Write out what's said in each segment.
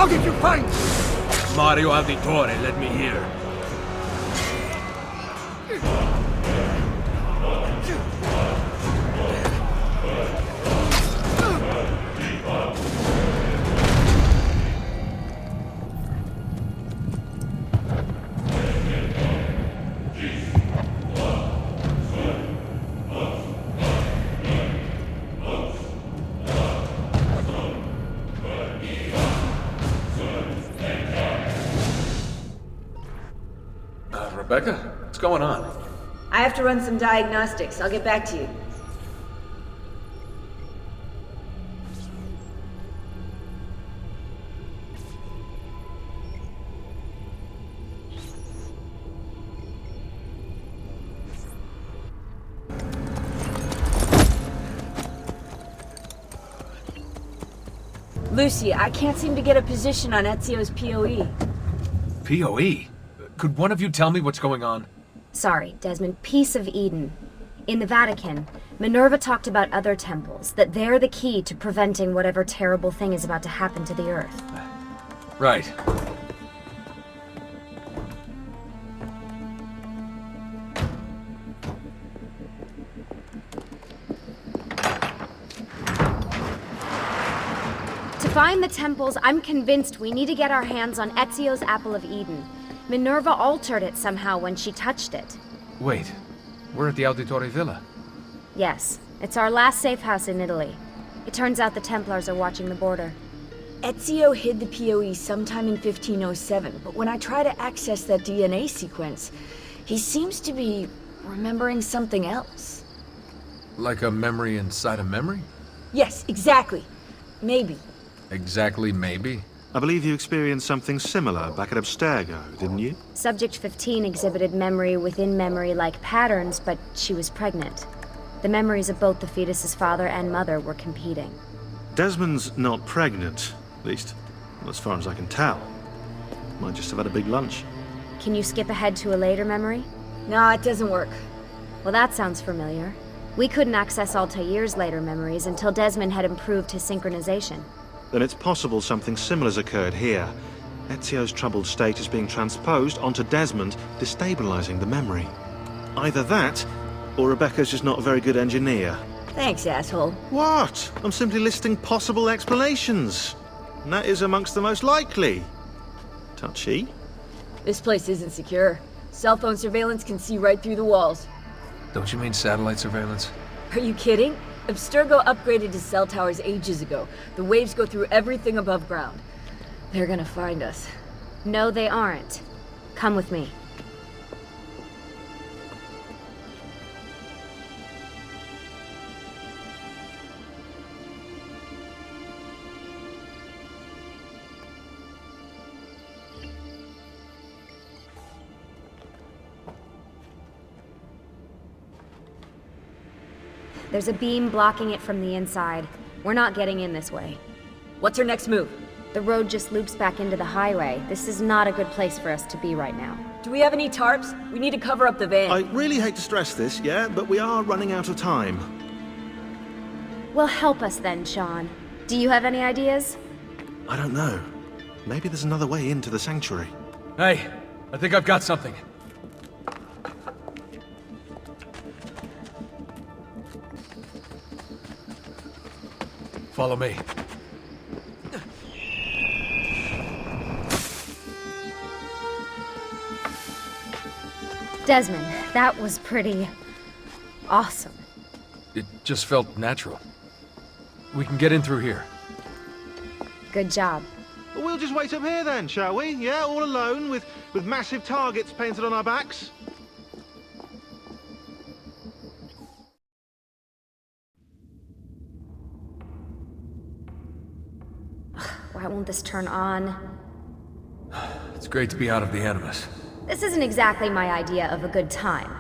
How did you find me? Mario Auditore led me here. Rebecca? What's going on? I have to run some diagnostics. I'll get back to you. Lucy, I can't seem to get a position on Ezio's POE. POE? Could one of you tell me what's going on? Sorry, Desmond. Piece of Eden. In the Vatican, Minerva talked about other temples, that they're the key to preventing whatever terrible thing is about to happen to the Earth. Right. To find the temples, I'm convinced we need to get our hands on Ezio's Apple of Eden. Minerva altered it somehow when she touched it. Wait, we're at the Auditore Villa. Yes, it's our last safe house in Italy. It turns out the Templars are watching the border. Ezio hid the POE sometime in 1507, but when I try to access that DNA sequence, he seems to be remembering something else. Like a memory inside a memory? Yes, exactly. Maybe. Exactly, maybe? I believe you experienced something similar back at Abstergo, didn't you? Subject 15 exhibited memory within memory-like patterns, but she was pregnant. The memories of both the fetus's father and mother were competing. Desmond's not pregnant, at least as far as I can tell. Might just have had a big lunch. Can you skip ahead to a later memory? No, it doesn't work. Well, that sounds familiar. We couldn't access Altair's later memories until Desmond had improved his synchronization. Then it's possible something similar's occurred here. Ezio's troubled state is being transposed onto Desmond, destabilizing the memory. Either that, or Rebecca's just not a very good engineer. Thanks, asshole. What? I'm simply listing possible explanations. And that is amongst the most likely. Touchy? This place isn't secure. Cell phone surveillance can see right through the walls. Don't you mean satellite surveillance? Are you kidding? Abstergo upgraded to cell towers ages ago. The waves go through everything above ground. They're gonna find us. No, they aren't. Come with me. There's a beam blocking it from the inside. We're not getting in this way. What's our next move? The road just loops back into the highway. This is not a good place for us to be right now. Do we have any tarps? We need to cover up the van. I really hate to stress this, yeah, but we are running out of time. Well, help us then, Sean. Do you have any ideas? I don't know. Maybe there's another way into the sanctuary. Hey, I think I've got something. Follow me. Desmond, that was pretty awesome. It just felt natural. We can get in through here. Good job. Well, we'll just wait up here then, shall we? Yeah, all alone, with massive targets painted on our backs? Why won't this turn on? It's great to be out of the Animus. This isn't exactly my idea of a good time.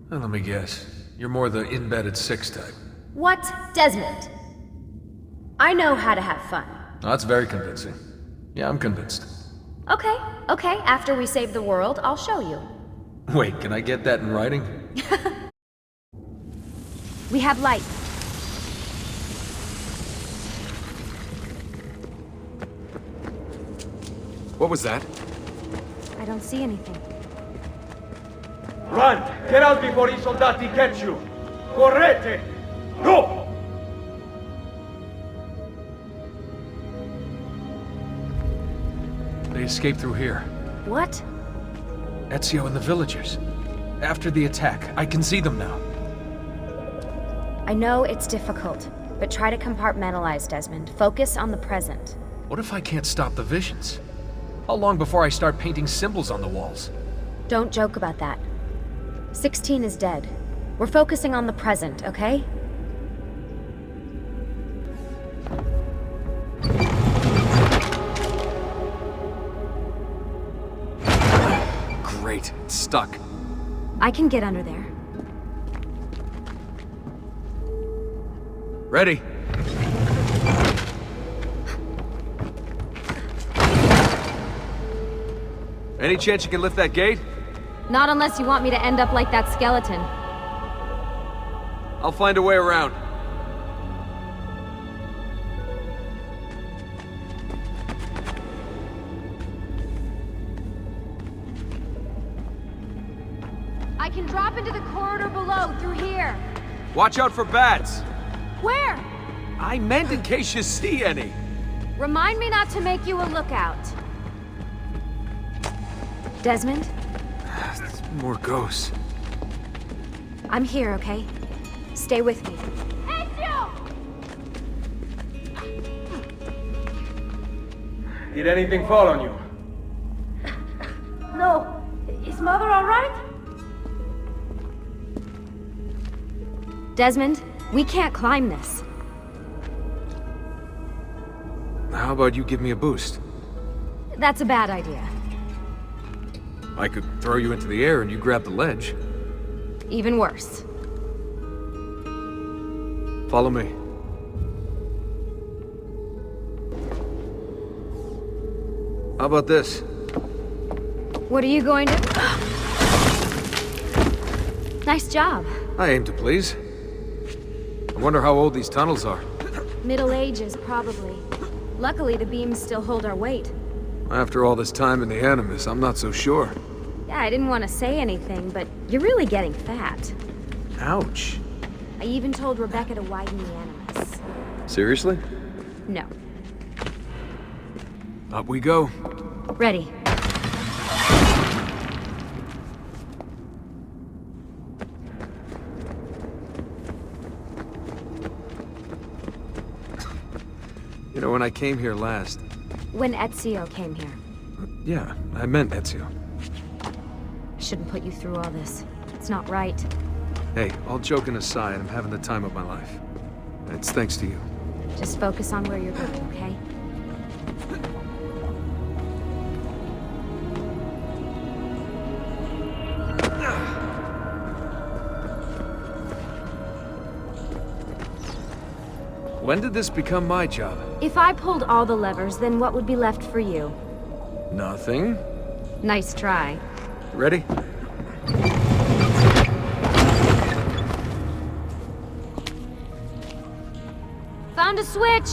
Well, let me guess. You're more the in-bed at 6 type. What? Desmond? I know how to have fun. Oh, that's very convincing. Yeah, I'm convinced. Okay, after we save the world, I'll show you. Wait, can I get that in writing? We have light. What was that? I don't see anything. Run! Get out before I soldati catch you! Correte! Go! They escaped through here. What? Ezio and the villagers. After the attack, I can see them now. I know it's difficult, but try to compartmentalize, Desmond. Focus on the present. What if I can't stop the visions? How long before I start painting symbols on the walls? Don't joke about that. 16 is dead. We're focusing on the present, okay? Great, it's stuck. I can get under there. Ready? Any chance you can lift that gate? Not unless you want me to end up like that skeleton. I'll find a way around. I can drop into the corridor below, through here. Watch out for bats! Where? I meant in case you see any. Remind me not to make you a lookout. Desmond? More ghosts. I'm here, okay? Stay with me. Ezio! Did anything fall on you? No. Is Mother all right? Desmond, we can't climb this. How about you give me a boost? That's a bad idea. I could throw you into the air and you grab the ledge. Even worse. Follow me. How about this? What are you going to... Nice job. I aim to please. I wonder how old these tunnels are. Middle Ages, probably. Luckily, the beams still hold our weight. After all this time in the Animus, I'm not so sure. Yeah, I didn't want to say anything, but you're really getting fat. Ouch. I even told Rebecca to widen the Animus. Seriously? No. Up we go. Ready. You know, when I came here last... When Ezio came here. Yeah, I meant Ezio. I shouldn't put you through all this. It's not right. Hey, all joking aside, I'm having the time of my life. It's thanks to you. Just focus on where you're going, okay? When did this become my job? If I pulled all the levers, then what would be left for you? Nothing. Nice try. Ready? Found a switch!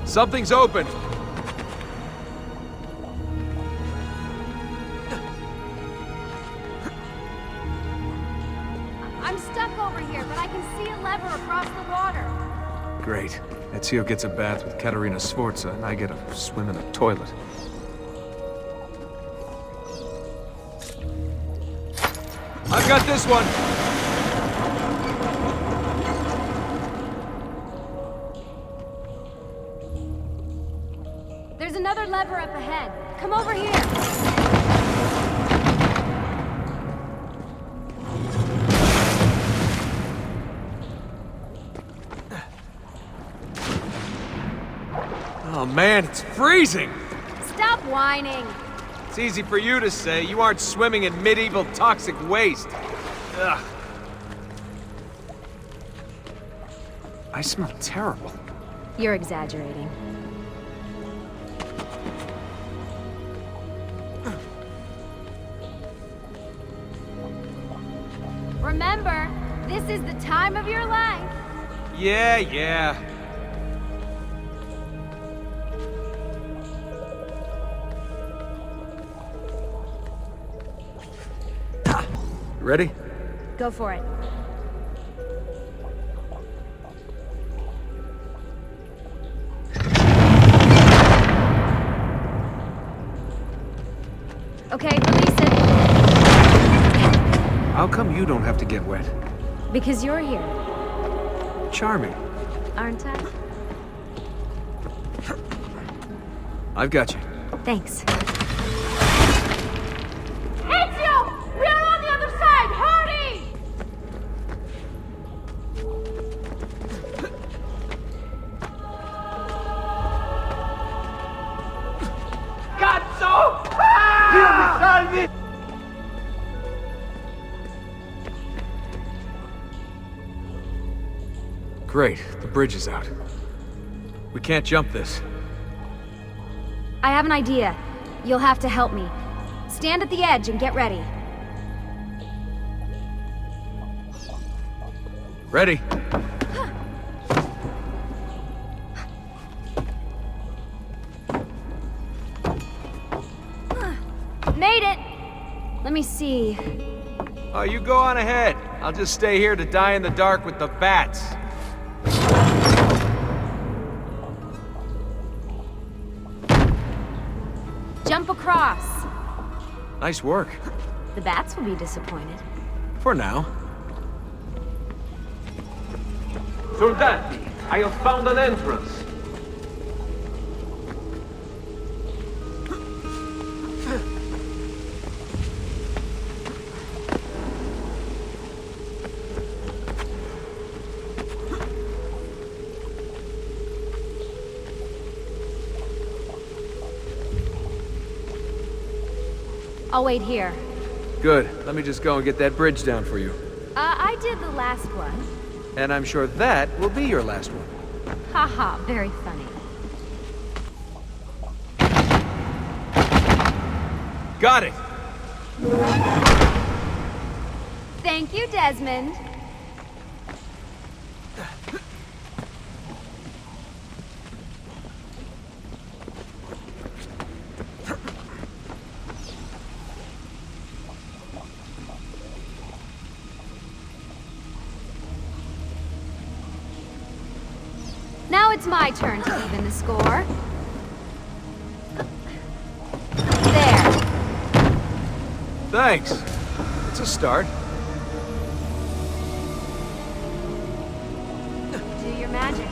Something's open! I'm stuck over here, but I can see a lever across the water. Great. Ezio gets a bath with Caterina Sforza, and I get a swim in a toilet. I've got this one! There's another lever up ahead. Come over here. Oh man, it's freezing! Stop whining. It's easy for you to say. You aren't swimming in medieval toxic waste. Ugh. I smell terrible. You're exaggerating. Remember, this is the time of your life. Yeah, yeah. Ready? Go for it. Okay, release it. How come you don't have to get wet? Because you're here, Charming. aren't I? I've got you. Thanks. Ezio! We are on the other side! Hurry! Cazzo! Dio mi salvi! Great, the bridge is out. We can't jump this. I have an idea. You'll have to help me. Stand at the edge and get ready. Ready? Made it! Let me see. Oh, you go on ahead. I'll just stay here to die in the dark with the bats. Jump across. Nice work. The bats will be disappointed. For now. Soldati, I have found an entrance. I'll wait here. Good. Let me just go and get that bridge down for you. I did the last one. And I'm sure that will be your last one. Haha, very funny. Got it! Thank you, Desmond. Now it's my turn to even the score. There. Thanks. It's a start. Do your magic.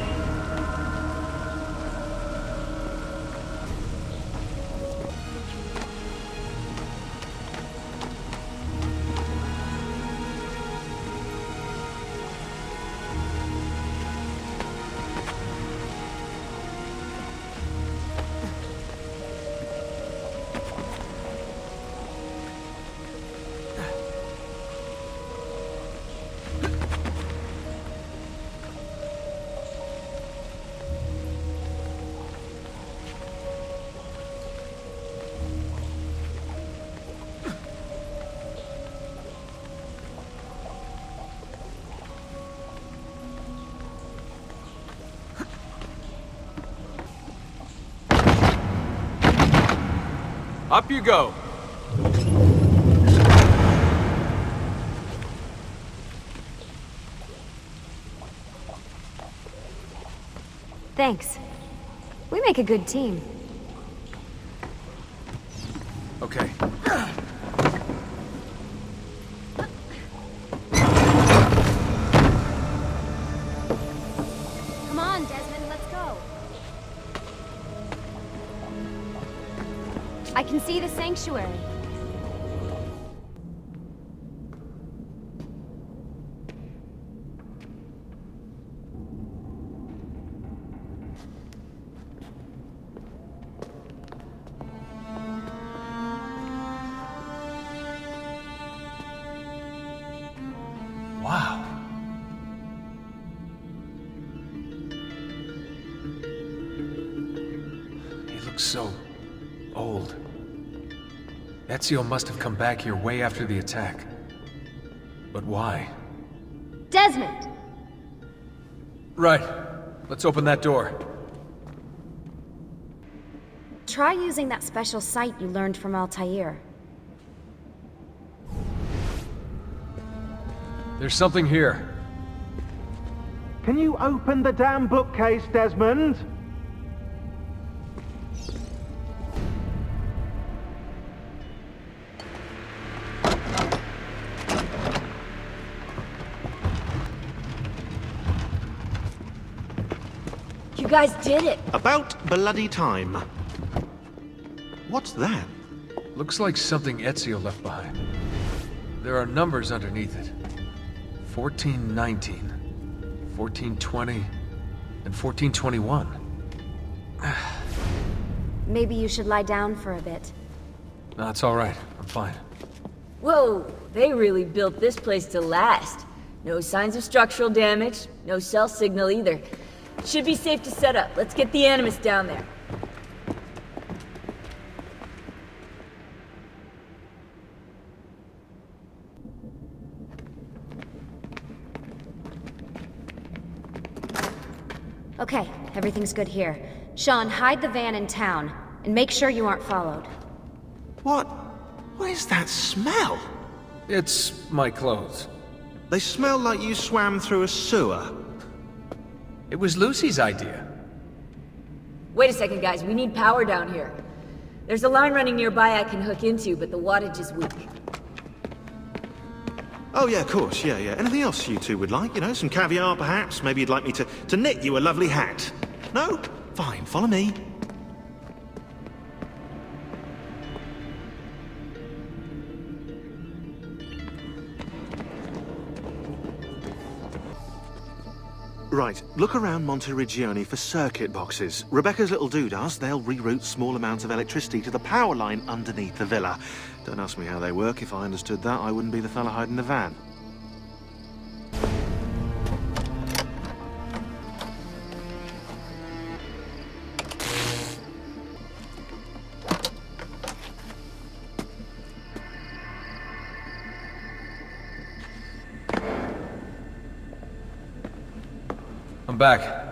Up you go. Thanks. We make a good team. Okay. Come on, Desmond, let's go. I can see the sanctuary. Wow. He looks so old. Ezio must have come back here way after the attack. But why? Desmond! Right. Let's open that door. Try using that special sight you learned from Altair. There's something here. Can you open the damn bookcase, Desmond? You guys did it! About bloody time. What's that? Looks like something Ezio left behind. There are numbers underneath it. 1419, 1420, and 1421. Maybe you should lie down for a bit. No, it's all right. I'm fine. Whoa, they really built this place to last. No signs of structural damage, no cell signal either. Should be safe to set up. Let's get the Animus down there. Okay, everything's good here. Sean, hide the van in town, and make sure you aren't followed. What is that smell? It's my clothes. They smell like you swam through a sewer. It was Lucy's idea. Wait a second, guys. We need power down here. There's a line running nearby I can hook into, but the wattage is weak. Oh yeah, of course, yeah. Anything else you two would like? You know, some caviar perhaps? Maybe you'd like me to knit you a lovely hat? No? Fine, follow me. Right, look around Monteriggioni for circuit boxes. Rebecca's little doodahs, they'll reroute small amounts of electricity to the power line underneath the villa. Don't ask me how they work. If I understood that, I wouldn't be the fella hiding the van. I'm back.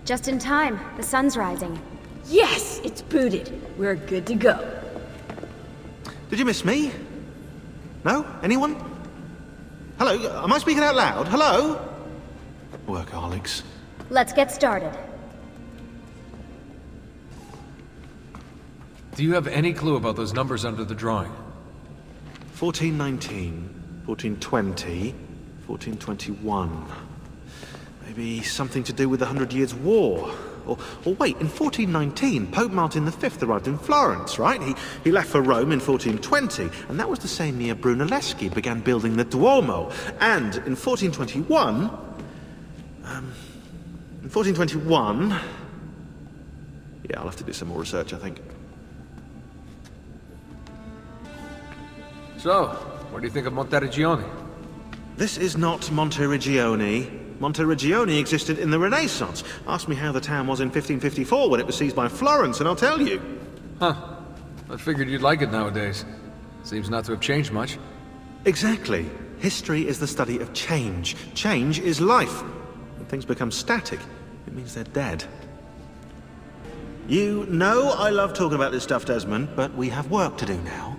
Just in time. The sun's rising. Yes! It's booted. We're good to go. Did you miss me? No? Anyone? Hello? Am I speaking out loud? Hello? Workaholics. Let's get started. Do you have any clue about those numbers under the drawing? 1419, 1420, 1421. Maybe something to do with the 100 Years' War. Or wait, in 1419, Pope Martin V arrived in Florence, right? He left for Rome in 1420, and that was the same year Brunelleschi began building the Duomo. And in 1421... Yeah, I'll have to do some more research, I think. So, what do you think of Monteriggioni? This is not Monteriggioni. Monteriggioni existed in the Renaissance. Ask me how the town was in 1554 when it was seized by Florence, and I'll tell you. Huh. I figured you'd like it nowadays. Seems not to have changed much. Exactly. History is the study of change. Change is life. When things become static, it means they're dead. You know I love talking about this stuff, Desmond, but we have work to do now.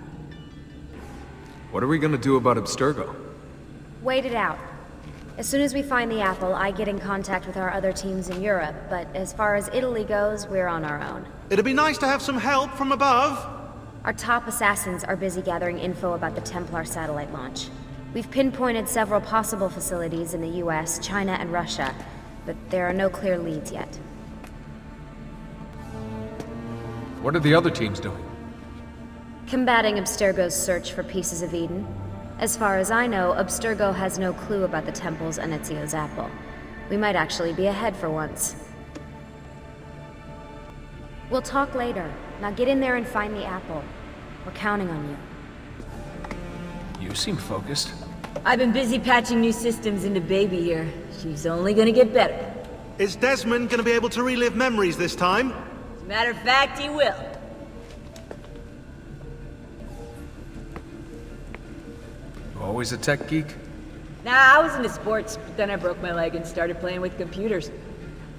What are we gonna do about Abstergo? Wait it out. As soon as we find the apple, I get in contact with our other teams in Europe, but as far as Italy goes, we're on our own. It'd be nice to have some help from above. Our top assassins are busy gathering info about the Templar satellite launch. We've pinpointed several possible facilities in the US, China, and Russia, but there are no clear leads yet. What are the other teams doing? Combating Abstergo's search for pieces of Eden. As far as I know, Abstergo has no clue about the temples and Ezio's apple. We might actually be ahead for once. We'll talk later. Now get in there and find the apple. We're counting on you. You seem focused. I've been busy patching new systems into Baby here. She's only gonna get better. Is Desmond gonna be able to relive memories this time? As a matter of fact, he will. Always a tech geek? Nah, I was into sports, but then I broke my leg and started playing with computers.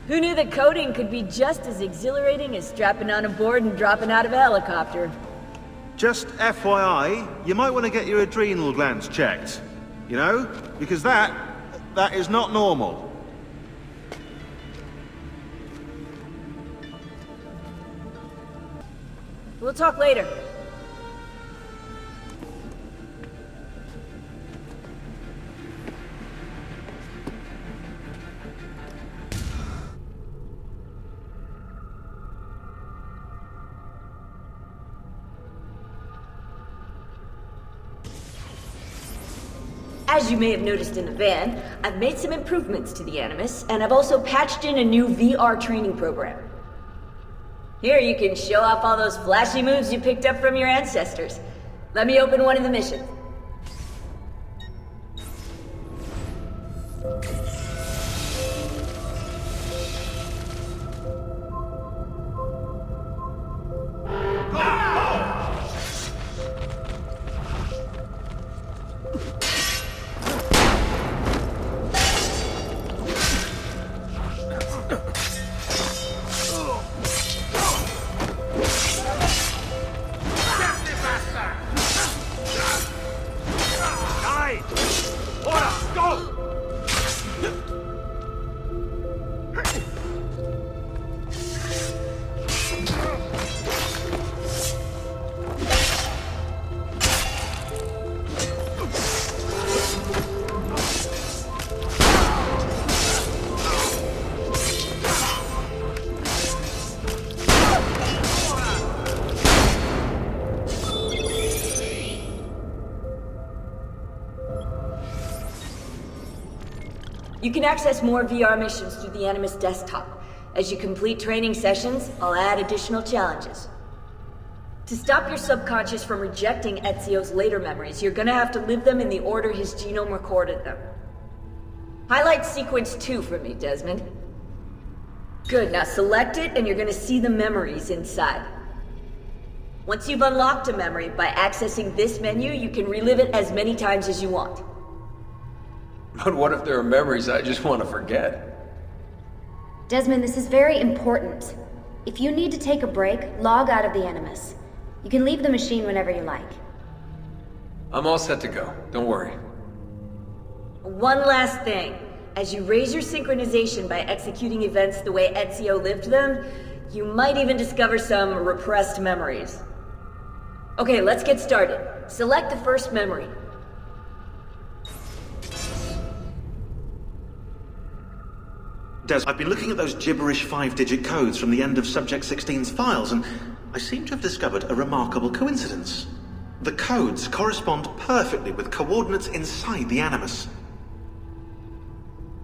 Who knew that coding could be just as exhilarating as strapping on a board and dropping out of a helicopter? Just FYI, you might want to get your adrenal glands checked. You know? Because that is not normal. We'll talk later. As you may have noticed in the van, I've made some improvements to the Animus, and I've also patched in a new VR training program. Here, you can show off all those flashy moves you picked up from your ancestors. Let me open one of the missions. You can access more VR missions through the Animus desktop. As you complete training sessions, I'll add additional challenges. To stop your subconscious from rejecting Ezio's later memories, you're gonna have to live them in the order his genome recorded them. Highlight sequence 2 for me, Desmond. Good, now select it and you're gonna see the memories inside. Once you've unlocked a memory, by accessing this menu, you can relive it as many times as you want. But what if there are memories I just want to forget? Desmond, this is very important. If you need to take a break, log out of the Animus. You can leave the machine whenever you like. I'm all set to go. Don't worry. One last thing. As you raise your synchronization by executing events the way Ezio lived them, you might even discover some repressed memories. Okay, let's get started. Select the first memory. Des, I've been looking at those gibberish 5-digit codes from the end of Subject 16's files, and I seem to have discovered a remarkable coincidence. The codes correspond perfectly with coordinates inside the Animus.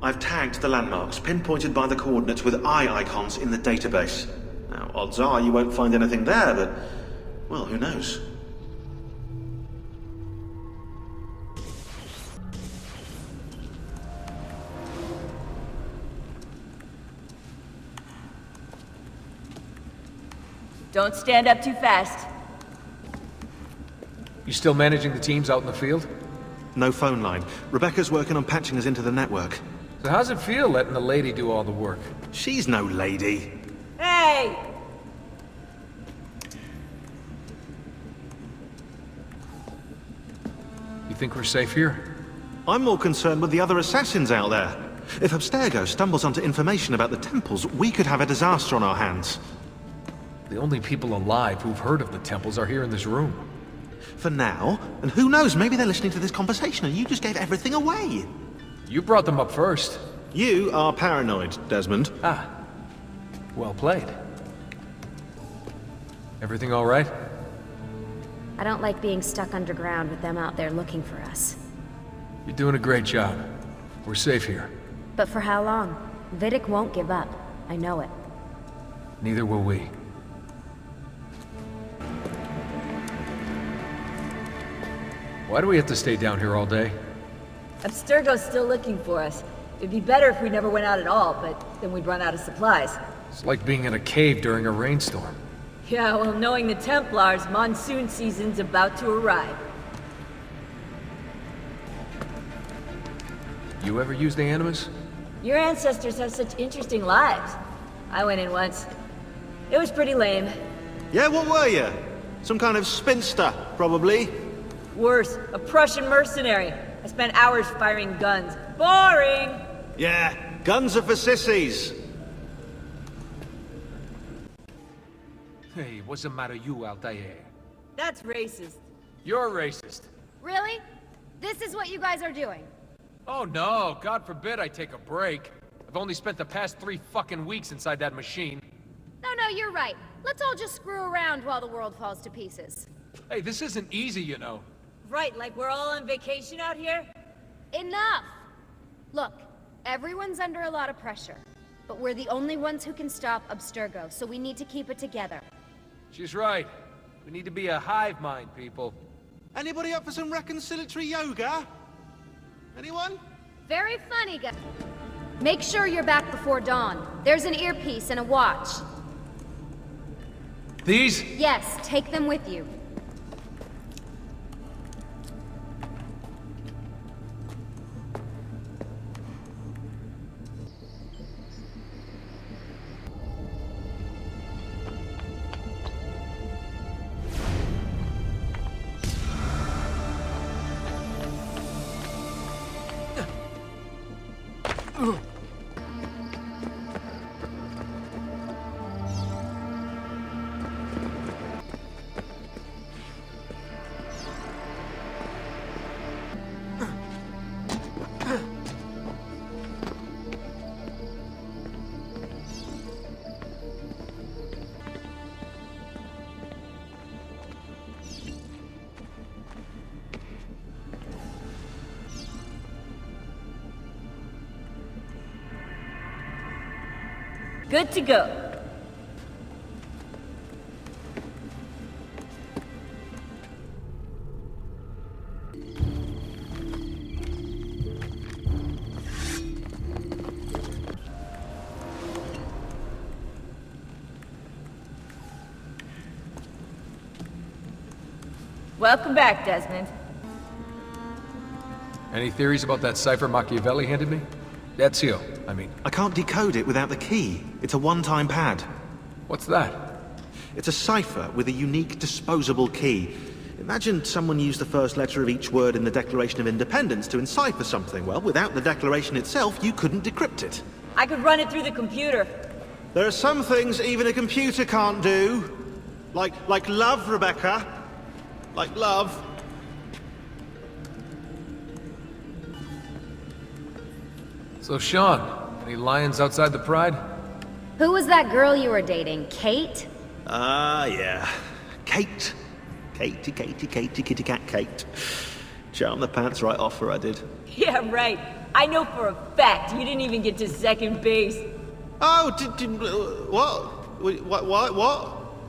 I've tagged the landmarks, pinpointed by the coordinates with eye icons in the database. Now, odds are you won't find anything there, but, well, who knows? Don't stand up too fast. You still managing the teams out in the field? No phone line. Rebecca's working on patching us into the network. So how's it feel letting the lady do all the work? She's no lady. Hey! You think we're safe here? I'm more concerned with the other assassins out there. If Abstergo stumbles onto information about the temples, we could have a disaster on our hands. The only people alive who've heard of the temples are here in this room. For now, and who knows, maybe they're listening to this conversation and you just gave everything away. You brought them up first. You are paranoid, Desmond. Ah. Well played. Everything all right? I don't like being stuck underground with them out there looking for us. You're doing a great job. We're safe here. But for how long? Vidic won't give up. I know it. Neither will we. Why do we have to stay down here all day? Abstergo's still looking for us. It'd be better if we never went out at all, but then we'd run out of supplies. It's like being in a cave during a rainstorm. Yeah, well, knowing the Templars, monsoon season's about to arrive. You ever use the Animus? Your ancestors have such interesting lives. I went in once. It was pretty lame. Yeah, what were you? Some kind of spinster, probably. Worse, a Prussian mercenary. I spent hours firing guns. Boring! Yeah, guns are for sissies. Hey, what's the matter you, Altair? That's racist. You're racist. Really? This is what you guys are doing? Oh no, God forbid I take a break. I've only spent the past 3 fucking weeks inside that machine. No, you're right. Let's all just screw around while the world falls to pieces. Hey, this isn't easy, you know. Right, like we're all on vacation out here? Enough! Look, everyone's under a lot of pressure. But we're the only ones who can stop Abstergo, so we need to keep it together. She's right. We need to be a hive mind, people. Anybody up for some reconciliatory yoga? Anyone? Very funny, guys. Make sure you're back before dawn. There's an earpiece and a watch. These? Yes, take them with you. Good to go. Welcome back, Desmond. Any theories about that cipher Machiavelli handed me? Ezio, I mean. I can't decode it without the key. It's a one-time pad. What's that? It's a cipher with a unique disposable key. Imagine someone used the first letter of each word in the Declaration of Independence to encipher something. Well, without the Declaration itself, you couldn't decrypt it. I could run it through the computer. There are some things even a computer can't do. Like love, Rebecca. Like love. So, Sean, any lions outside the Pride? Who was that girl you were dating? Kate? Ah, yeah. Kate. Katie, kitty cat, Kate. Charmed the pants right off her, I did. Yeah, right. I know for a fact you didn't even get to second base. Oh, what?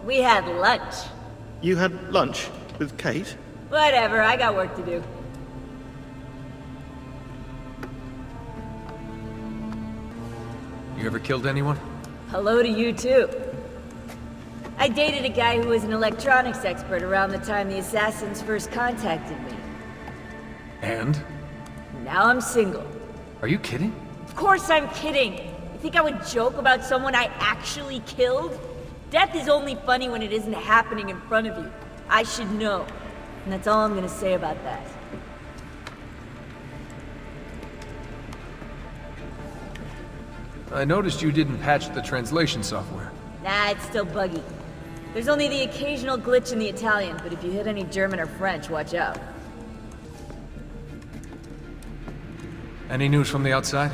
We had lunch. You had lunch with Kate? Whatever, I got work to do. You ever killed anyone? Hello to you, too. I dated a guy who was an electronics expert around the time the assassins first contacted me. And? Now I'm single. Are you kidding? Of course I'm kidding! You think I would joke about someone I actually killed? Death is only funny when it isn't happening in front of you. I should know. And that's all I'm gonna say about that. I noticed you didn't patch the translation software. Nah, it's still buggy. There's only the occasional glitch in the Italian, but if you hit any German or French, watch out. Any news from the outside?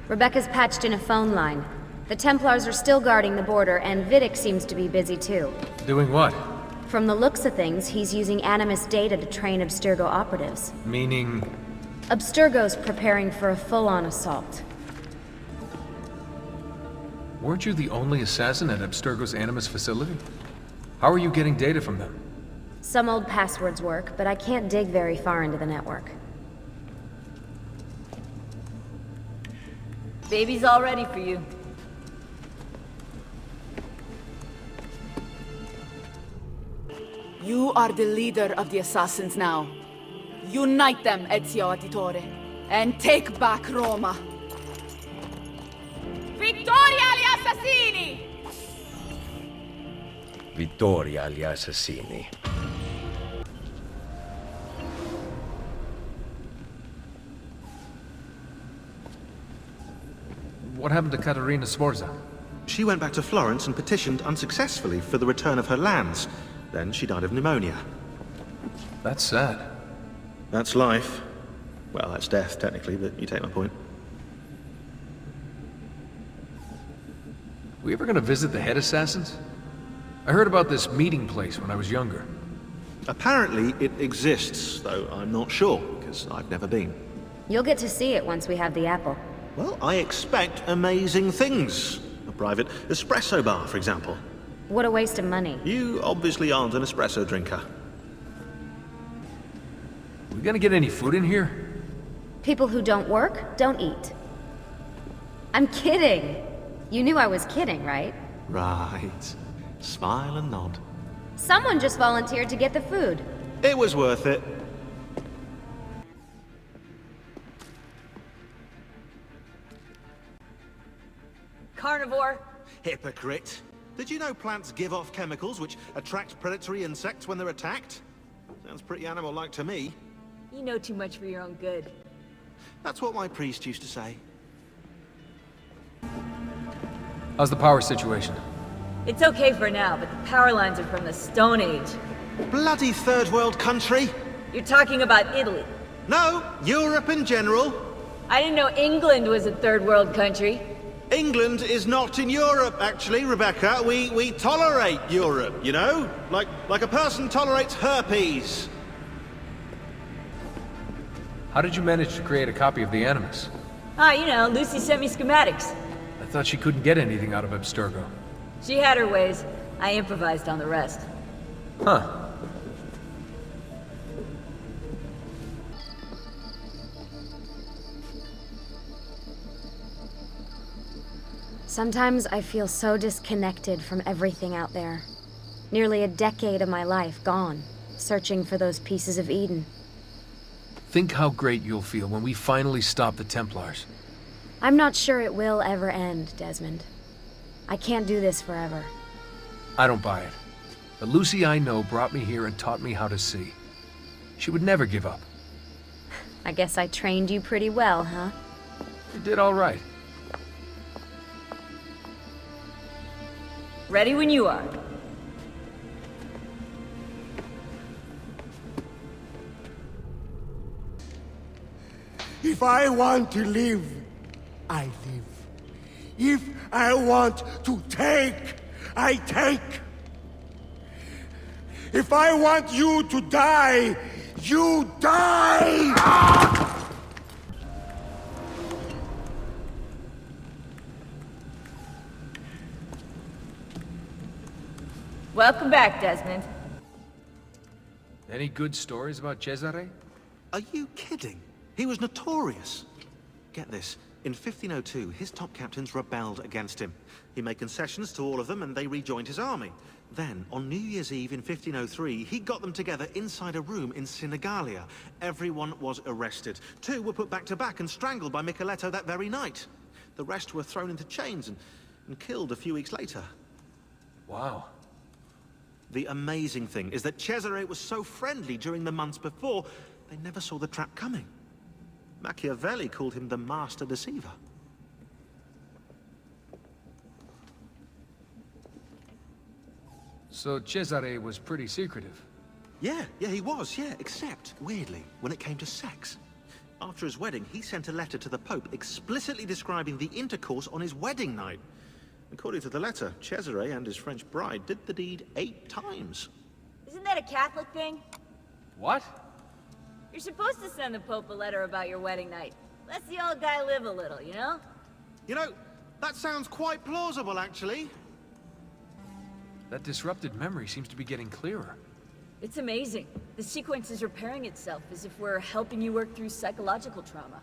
Rebecca's patched in a phone line. The Templars are still guarding the border, and Vidic seems to be busy too. Doing what? From the looks of things, he's using Animus data to train Abstergo operatives. Meaning? Abstergo's preparing for a full-on assault. Weren't you the only assassin at Abstergo's Animus facility? How are you getting data from them? Some old passwords work, but I can't dig very far into the network. Baby's all ready for you. You are the leader of the assassins now. Unite them, Ezio Auditore. and take back Roma. Vittoria agli assassini! Vittoria agli assassini. What happened to Caterina Sforza? She went back to Florence and petitioned unsuccessfully for the return of her lands. Then she died of pneumonia. That's sad. That's life. Well, that's death, technically, but you take my point. We ever gonna visit the head assassins? I heard about this meeting place when I was younger. Apparently it exists, though I'm not sure, because I've never been. You'll get to see it once we have the apple. Well, I expect amazing things. A private espresso bar, for example. What a waste of money. You obviously aren't an espresso drinker. We gonna get any food in here? People who don't work, don't eat. I'm kidding. You knew I was kidding, right? Right. Smile and nod. Someone just volunteered to get the food. It was worth it. Carnivore. Hypocrite. Did you know plants give off chemicals which attract predatory insects when they're attacked? Sounds pretty animal-like to me. You know too much for your own good. That's what my priest used to say. How's the power situation? It's okay for now, but the power lines are from the Stone Age. Bloody third world country! You're talking about Italy. No, Europe in general. I didn't know England was a third world country. England is not in Europe, actually, Rebecca. We tolerate Europe, you know? Like a person tolerates herpes. How did you manage to create a copy of the Animus? Ah, you know, Lucy sent me schematics. I thought she couldn't get anything out of Abstergo. She had her ways. I improvised on the rest. Huh. Sometimes I feel so disconnected from everything out there. Nearly a decade of my life gone, searching for those pieces of Eden. Think how great you'll feel when we finally stop the Templars. I'm not sure it will ever end, Desmond. I can't do this forever. I don't buy it. The Lucy I know brought me here and taught me how to see. She would never give up. I guess I trained you pretty well, huh? You did all right. Ready when you are. If I want to live, I live. If I want to take, I take. If I want you to die, you die! Welcome back, Desmond. Any good stories about Cesare? Are you kidding? He was notorious. Get this. In 1502, his top captains rebelled against him. He made concessions to all of them and they rejoined his army. Then, on New Year's Eve in 1503, he got them together inside a room in Sinigalia. Everyone was arrested. 2 were put back to back and strangled by Micheletto that very night. The rest were thrown into chains and killed a few weeks later. Wow. The amazing thing is that Cesare was so friendly during the months before, they never saw the trap coming. Machiavelli called him the master deceiver. So Cesare was pretty secretive. Yeah, he was, except, weirdly, when it came to sex. After his wedding, he sent a letter to the Pope explicitly describing the intercourse on his wedding night. According to the letter, Cesare and his French bride did the deed 8 times. Isn't that a Catholic thing? What? You're supposed to send the Pope a letter about your wedding night. Let the old guy live a little, you know? You know, that sounds quite plausible, actually. That disrupted memory seems to be getting clearer. It's amazing. The sequence is repairing itself as if we're helping you work through psychological trauma.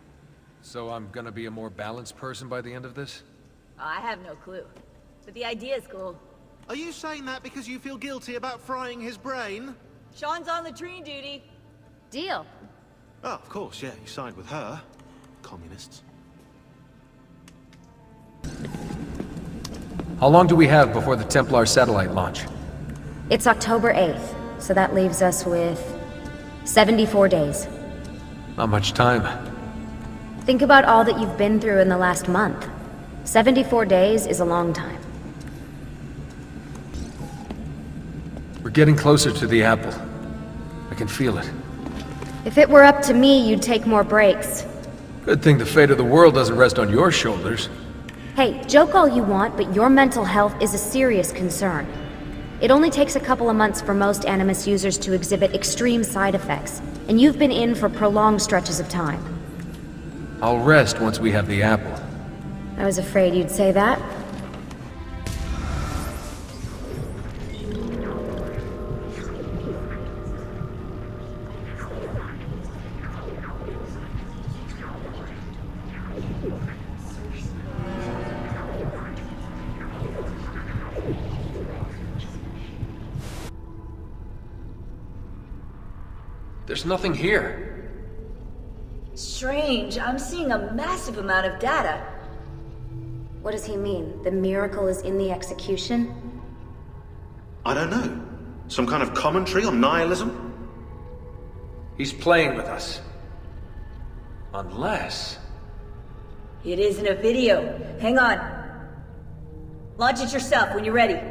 So I'm gonna be a more balanced person by the end of this? I have no clue. But the idea is cool. Are you saying that because you feel guilty about frying his brain? Sean's on latrine duty. Deal. Oh, of course, yeah, you side with her. communists. How long do we have before the Templar satellite launch? It's October 8th, so that leaves us with 74 days. Not much time. Think about all that you've been through in the last month. 74 days is a long time. We're getting closer to the apple. I can feel it. If it were up to me, you'd take more breaks. Good thing the fate of the world doesn't rest on your shoulders. Hey, joke all you want, but your mental health is a serious concern. It only takes a couple of months for most Animus users to exhibit extreme side effects, and you've been in for prolonged stretches of time. I'll rest once we have the apple. I was afraid you'd say that. There's nothing here. Strange. I'm seeing a massive amount of data. What does he mean? The miracle is in the execution? I don't know. Some kind of commentary on nihilism? He's playing with us. Unless... It isn't a video. Hang on. Launch it yourself when you're ready.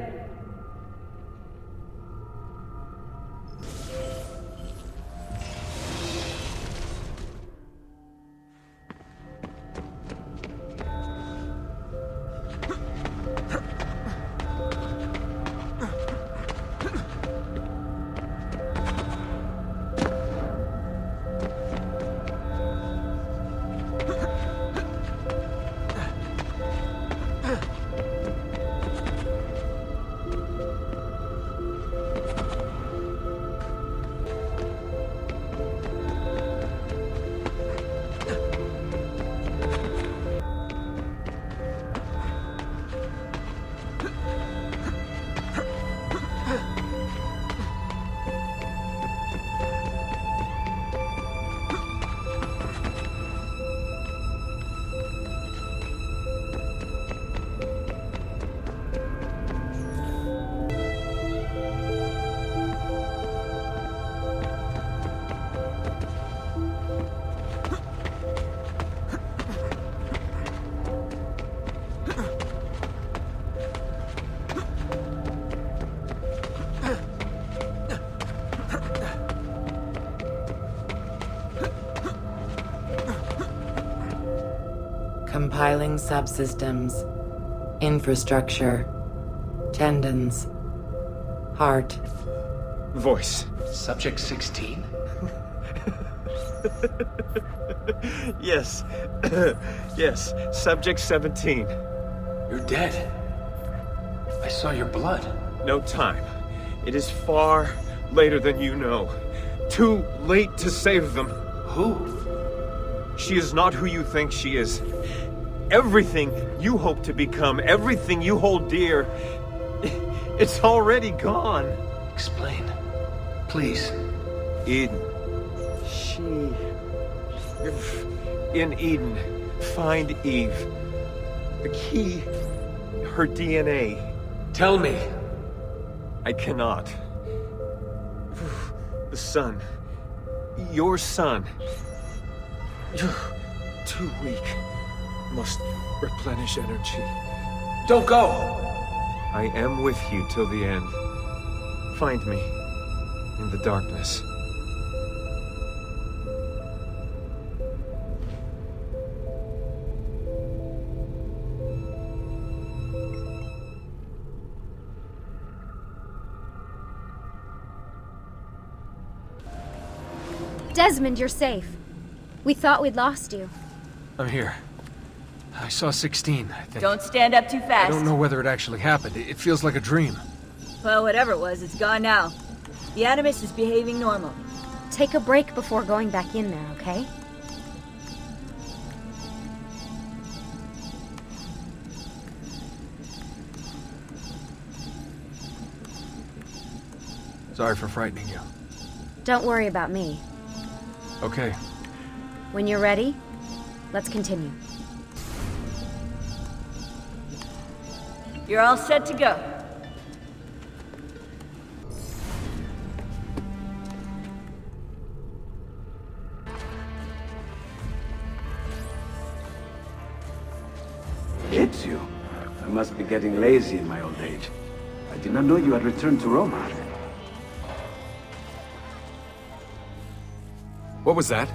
Compiling subsystems, infrastructure, tendons, heart. Voice. Subject 16? Yes. Yes. Subject 17. You're dead. I saw your blood. No time. It is far later than you know. Too late to save them. Who? She is not who you think she is. Everything you hope to become, everything you hold dear, it's already gone. Explain. Please. Eden. In Eden, find Eve. The key, her DNA. Tell me. I cannot. The sun. Your son. Too weak. Must replenish energy. Don't go! I am with you till the end. Find me in the darkness. Desmond, you're safe. We thought we'd lost you. I'm here. I saw 16, I think. Don't stand up too fast. I don't know whether it actually happened. It feels like a dream. Well, whatever it was, it's gone now. The Animus is behaving normal. Take a break before going back in there, okay? Sorry for frightening you. Don't worry about me. Okay. When you're ready, Let's continue. You're all set to go. Ezio, I must be getting lazy in my old age. I did not know you had returned to Roma. What was that?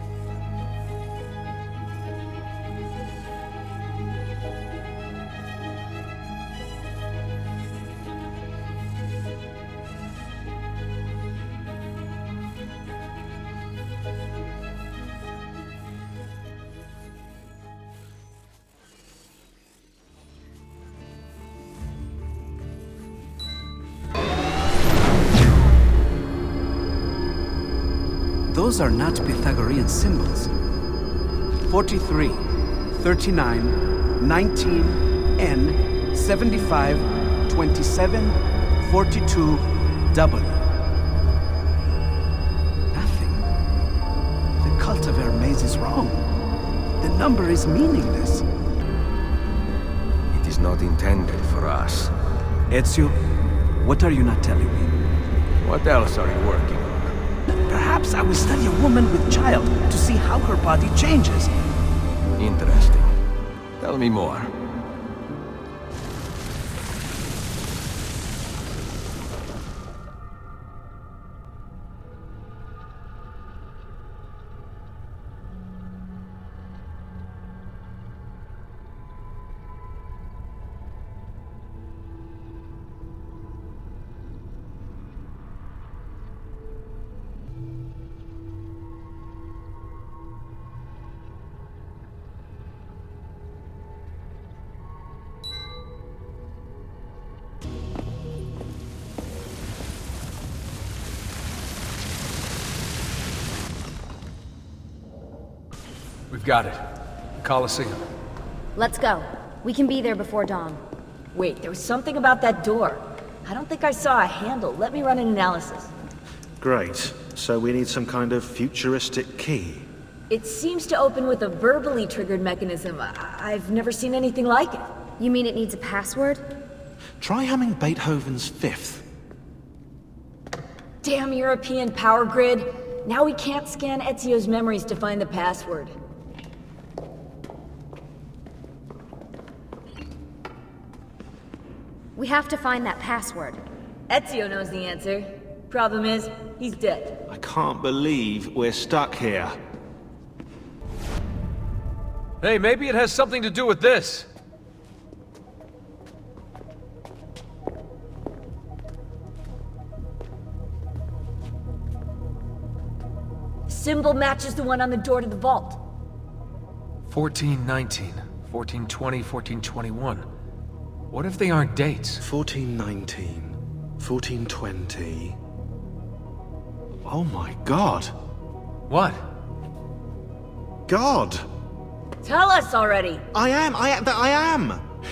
Those are not Pythagorean symbols. 43, 39, 19, N, 75, 27, 42, W. Nothing. The cult of Hermes is wrong. The number is meaningless. It is not intended for us. Ezio, what are you not telling me? What else are you working on? Perhaps I will study a woman with child to see how her body changes. Interesting. Tell me more. We've got it. The Colosseum. Let's go. We can be there before dawn. Wait, there was something about that door. I don't think I saw a handle. Let me run an analysis. Great. So we need some kind of futuristic key. It seems to open with a verbally triggered mechanism. I've never seen anything like it. You mean it needs a password? Try humming Beethoven's Fifth. Damn European power grid. Now we can't scan Ezio's memories to find the password. We have to find that password. Ezio knows the answer. Problem is, he's dead. I can't believe we're stuck here. Hey, maybe it has something to do with this. The symbol matches the one on the door to the vault. 1419, 1420, 1421. What if they aren't dates? 1419, 1420... Oh my god. What? God! Tell us already! I am!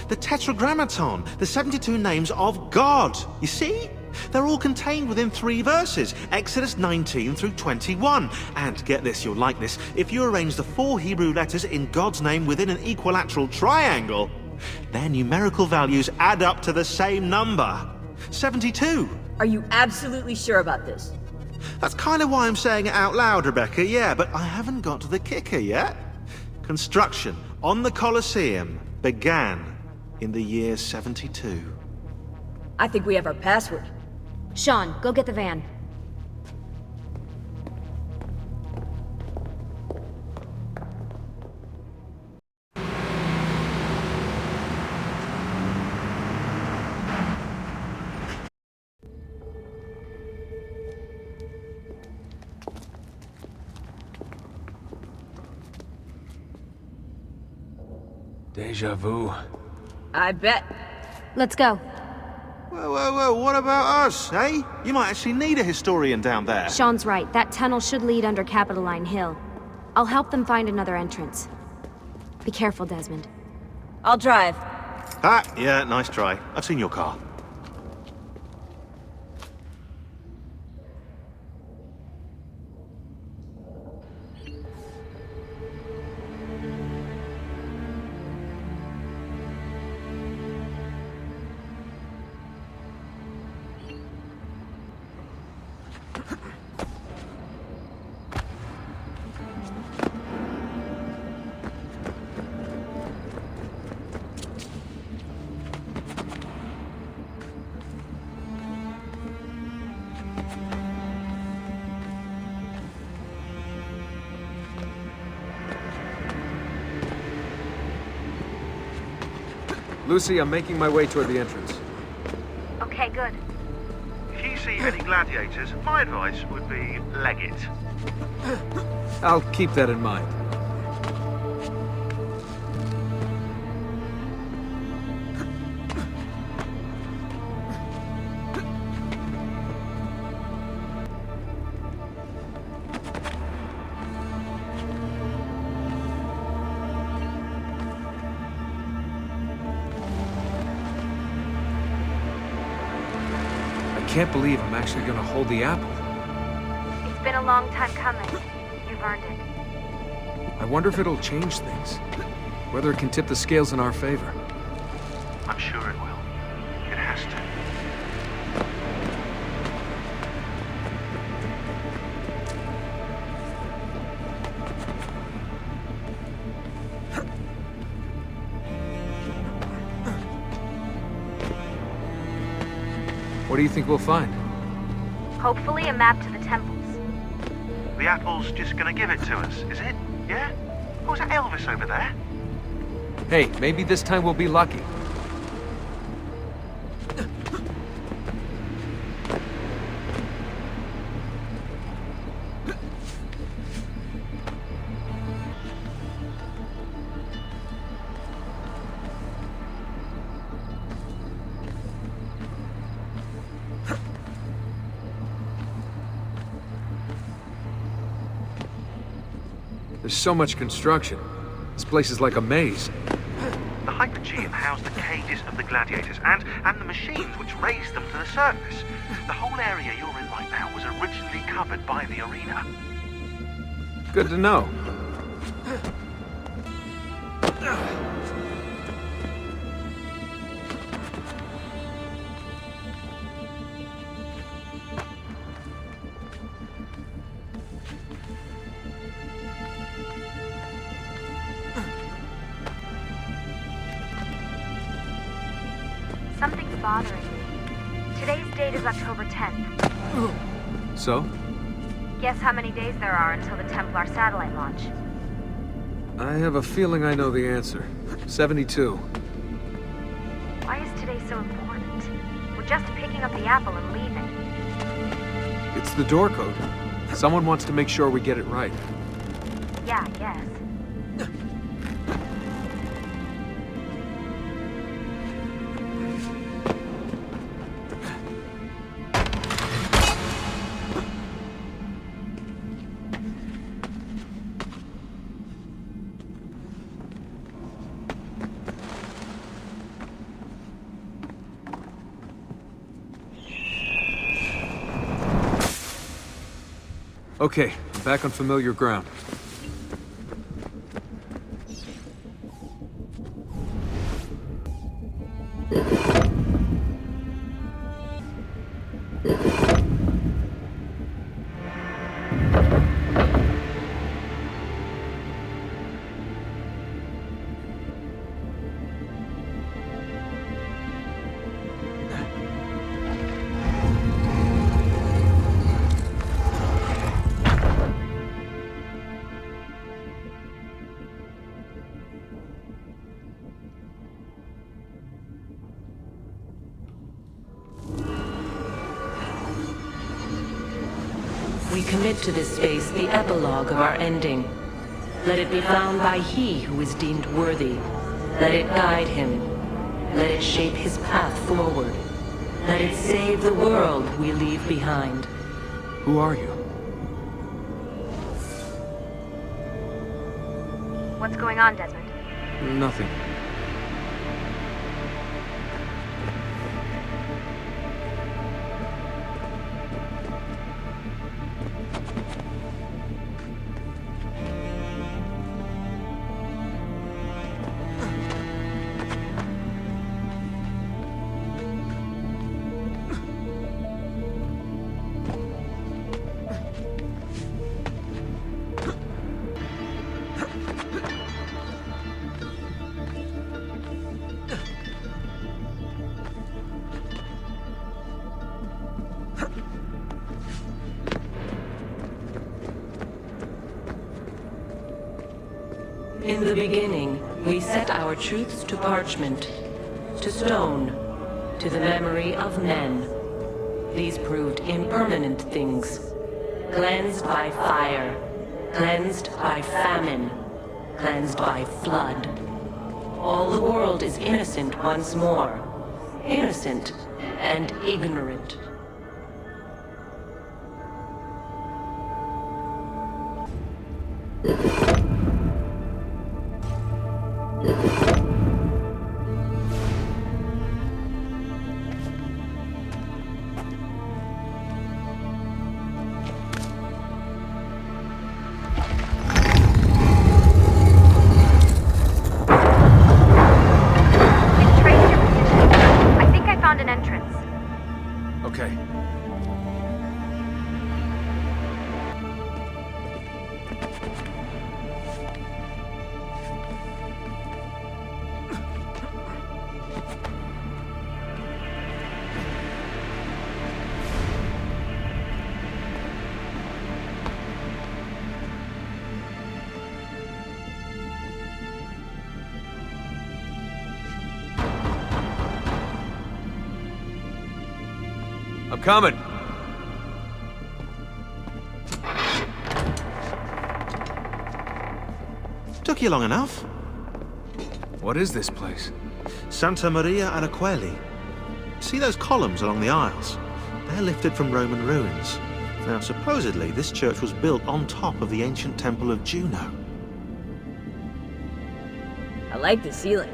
The Tetragrammaton, the 72 names of God. You see? They're all contained within 3 verses, Exodus 19 through 21. And get this, you'll like this, if you arrange the 4 Hebrew letters in God's name within an equilateral triangle, their numerical values add up to the same number. 72. Are you absolutely sure about this? That's kind of why I'm saying it out loud, Rebecca, yeah, but I haven't got to the kicker yet. Construction on the Colosseum began in the year 72. I think we have our password. Sean, go get the van. Deja vu. I bet. Let's go. Whoa, what about us, eh? You might actually need a historian down there. Sean's right. That tunnel should lead under Capitoline Hill. I'll help them find another entrance. Be careful, Desmond. I'll drive. Ah, yeah, nice try. I've seen your car. Lucy, I'm making my way toward the entrance. Okay, good. If you see any gladiators, my advice would be leg it. I'll keep that in mind. I can't believe I'm actually gonna hold the apple. It's been a long time coming. You've earned it. I wonder if it'll change things. Whether it can tip the scales in our favor. I'm sure it will. It has to. What do you think we'll find? Hopefully a map to the temples. The apple's just gonna give it to us, is it? Yeah? Oh, is that Elvis over there? Hey, maybe this time we'll be lucky. There's so much construction. This place is like a maze. The Hypogeum housed the cages of the gladiators and the machines which raised them to the surface. The whole area you're in right now was originally covered by the arena. Good to know. Something's bothering me. Today's date is October 10th. So? Guess how many days there are until the Templar satellite launch? I have a feeling I know the answer. 72. Why is today so important? We're just picking up the apple and leaving. It's the door code. Someone wants to make sure we get it right. Yeah, I guess. Okay, I'm back on familiar ground. We commit to this space the epilogue of our ending. Let it be found by he who is deemed worthy. Let it guide him. Let it shape his path forward. Let it save the world we leave behind. Who are you? What's going on, Desmond? Nothing. In the beginning, we set our truths to parchment. to stone, to the memory of men. These proved impermanent things. Cleansed by fire, cleansed by famine, cleansed by flood. All the world is innocent once more. Innocent and ignorant. Okay. I'm coming. Took you long enough. What is this place? Santa Maria Araqueli. See those columns along the aisles? They're lifted from Roman ruins. Now, supposedly, this church was built on top of the ancient temple of Juno. I like the ceiling.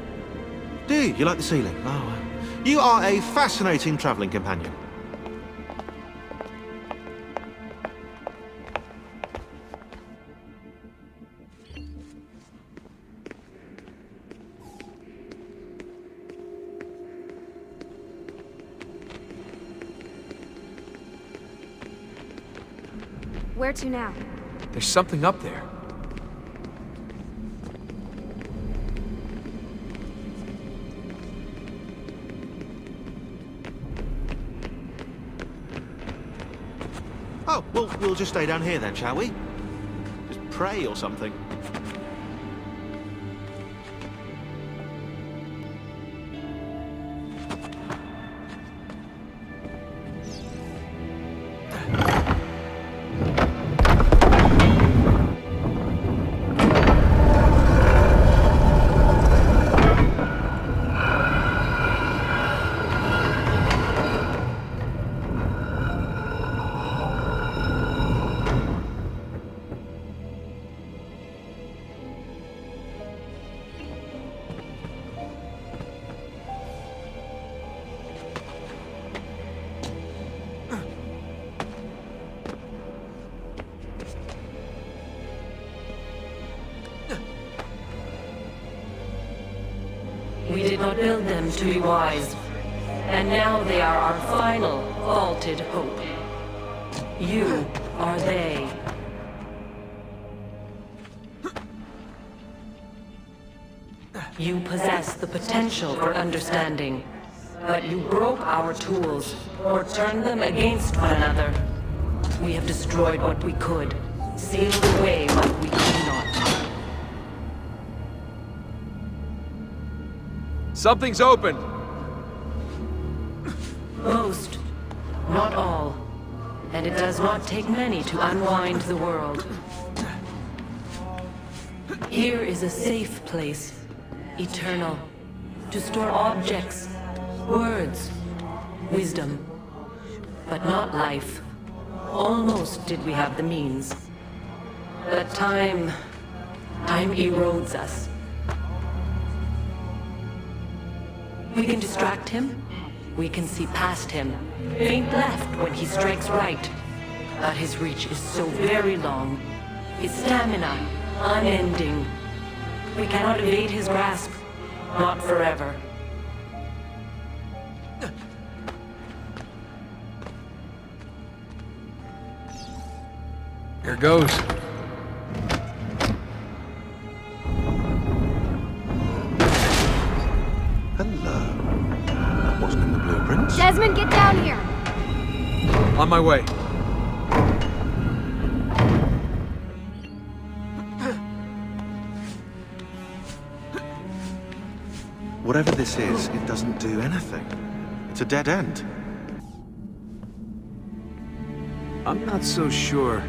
Do you? You like the ceiling? Oh, you are a fascinating travelling companion. Where to now? There's something up there. Oh, well, we'll just stay down here then, shall we? Just pray or something. We did not build them to be wise, and now they are our final, vaulted hope. You are they. You possess the potential for understanding, but you broke our tools, or turned them against one another. We have destroyed what we could, sealed away what we could not. Something's open! Most, not all. And it does not take many to unwind the world. Here is a safe place, eternal, to store objects, words, wisdom, but not life. Almost did we have the means. But time erodes us. We can distract him. We can see past him. Feint left when he strikes right. But his reach is so very long. His stamina, unending. We cannot evade his grasp. Not forever. Here goes. Hello. That wasn't in the blueprints. Desmond, get down here! On my way. Whatever this is, it doesn't do anything. It's a dead end. I'm not so sure.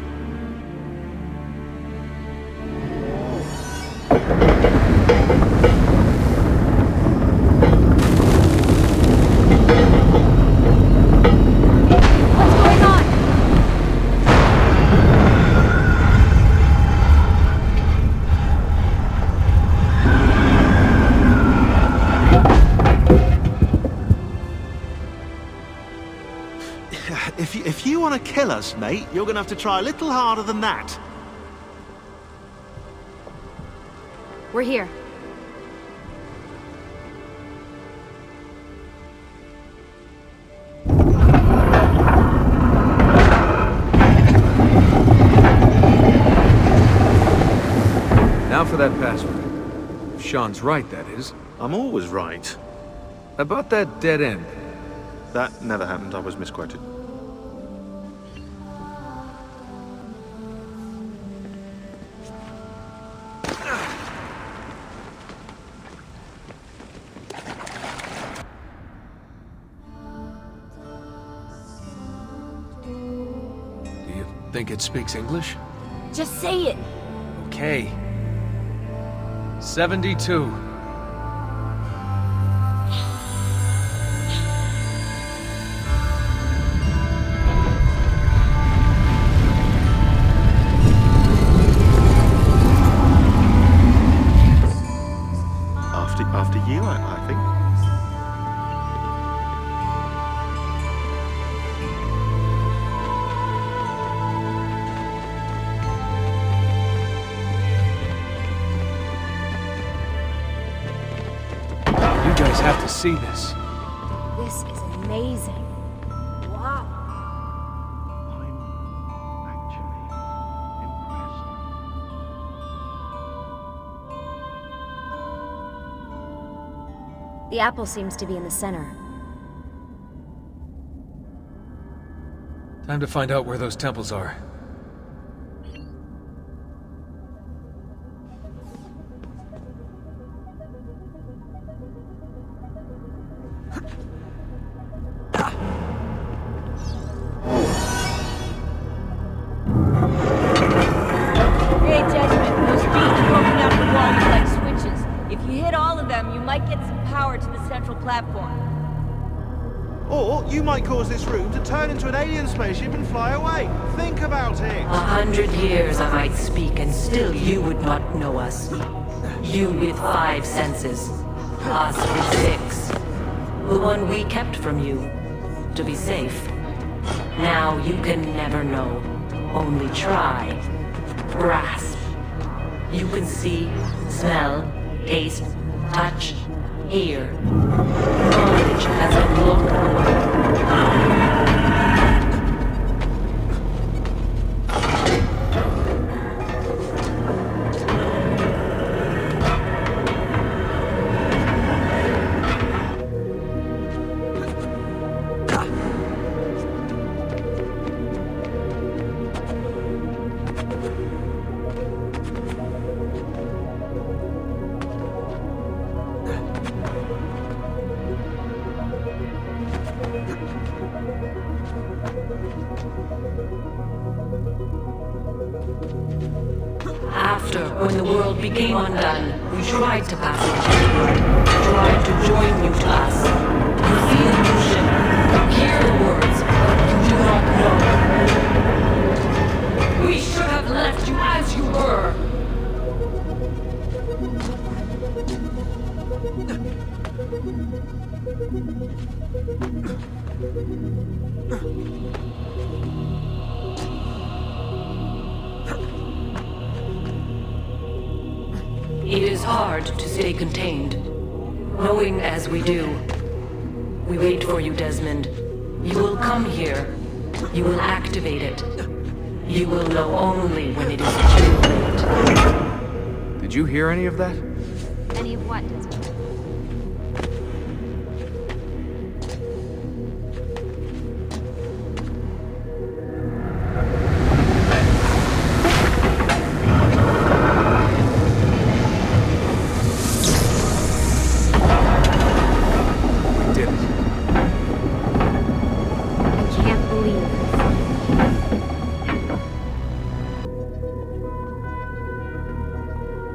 If you want to kill us, mate, you're gonna have to try a little harder than that. We're here. Now for that password. If Sean's right, that is. I'm always right. About that dead end. That never happened. I was misquoted. Do you think it speaks English? Just say it. Okay. 72. After you, I think. You guys have to see this. This is amazing. Wow. I'm actually impressed. The apple seems to be in the center. Time to find out where those temples are. Hey, Desmond, those beams poking out the wall look like switches. If you hit all of them, you might get some power to the central platform. Or you might cause this room to turn into an alien spaceship and fly away. Think about it. 100 years I might speak, and still you would not know us. You with 5 senses, us with 6. The one we kept from you, to be safe. Now you can never know. Only try. Grasp. You can see, smell, taste, touch, hear. Knowledge has been locked away. After, when the world became undone, we tried to pass it to you. Tried to join you to us. You feel you shimmer. Hear the words, but you do not know. We should have left you as you were. It is hard to stay contained, knowing as we do. We wait for you, Desmond. You will come here. You will activate it. You will know only when it is too late. Did you hear any of that? Any of what, Desmond?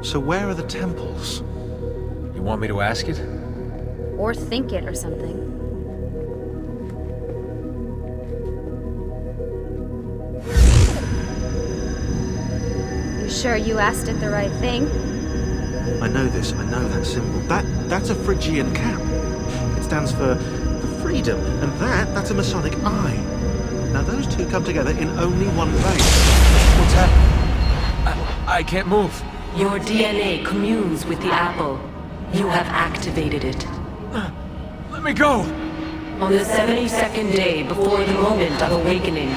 So where are the temples? You want me to ask it? Or think it or something. You sure you asked it the right thing? I know this, I know that symbol. That's a Phrygian cap. It stands for freedom, and that's a Masonic eye. Now those two come together in only one place. What's happening? I can't move. Your DNA communes with the apple. You have activated it. Let me go! On the 72nd day before the moment of awakening,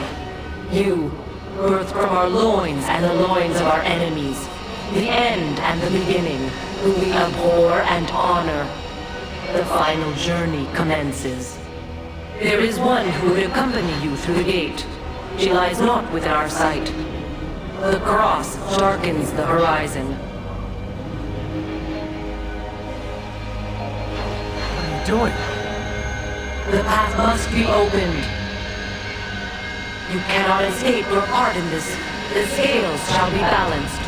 you, birthed from our loins and the loins of our enemies, the end and the beginning, whom we abhor and honor, the final journey commences. There is one who would accompany you through the gate. She lies not within our sight. The cross darkens the horizon. What are you doing? The path must be opened. You cannot escape your part in this. The scales shall be balanced.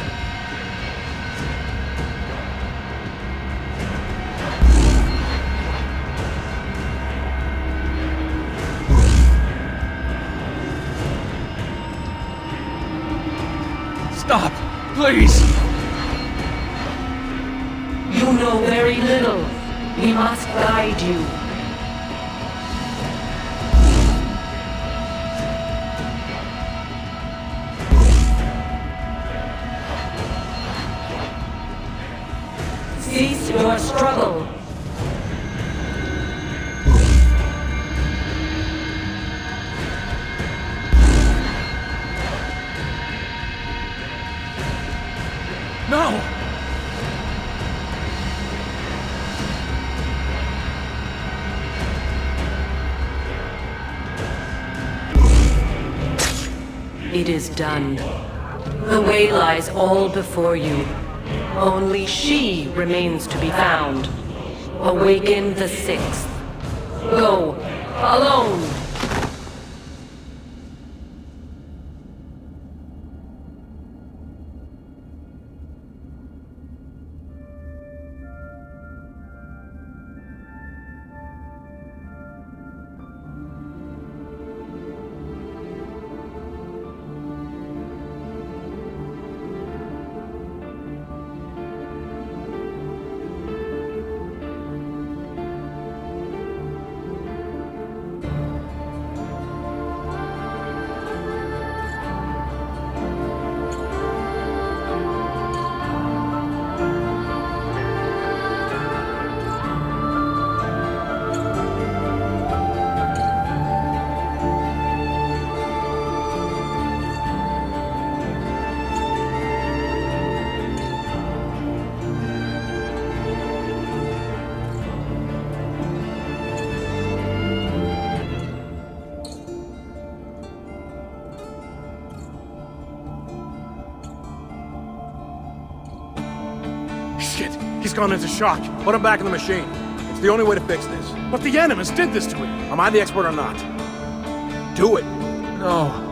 Stop! Please! You know very little. We must guide you. Cease your struggle. No! It is done. The way lies all before you. Only she remains to be found. Awaken the sixth. Go, alone! Shit! He's gone into shock. Put him back in the machine. It's the only way to fix this. But the Animus did this to him. Am I the expert or not? Do it. No.